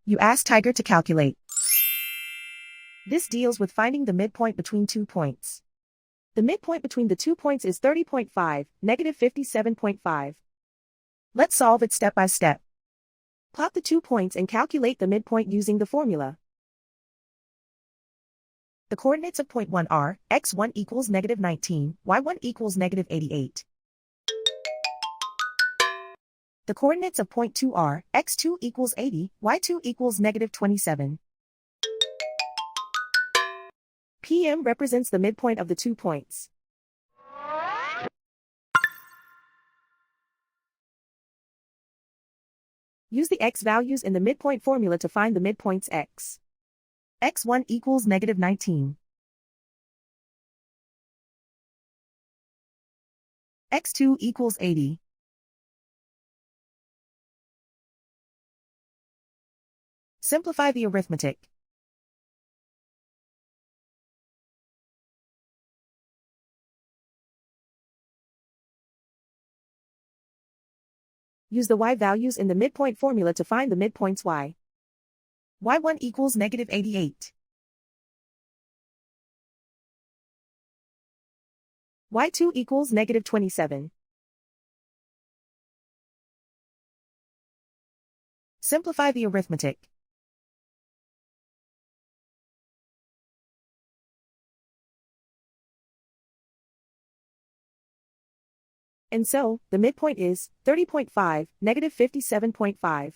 You ask Tiger to calculate. This deals with finding the midpoint between 2 points. The midpoint between the 2 points is 30.5, negative 57.5. Let's solve it step by step. Plot the 2 points and calculate the midpoint using the formula. The coordinates of point 1 are, x1 equals negative 19, y1 equals negative 88. The coordinates of point 2 are, x2 equals 80, y2 equals negative 27. PM represents the midpoint of the 2 points. Use the x values in the midpoint formula to find the midpoints x. x1 equals negative 19. x2 equals 80. Simplify the arithmetic. Use the y values in the midpoint formula to find the midpoints y. y1 equals negative 88. y2 equals negative 27. Simplify the arithmetic. And so, the midpoint is 30.5, negative 57.5.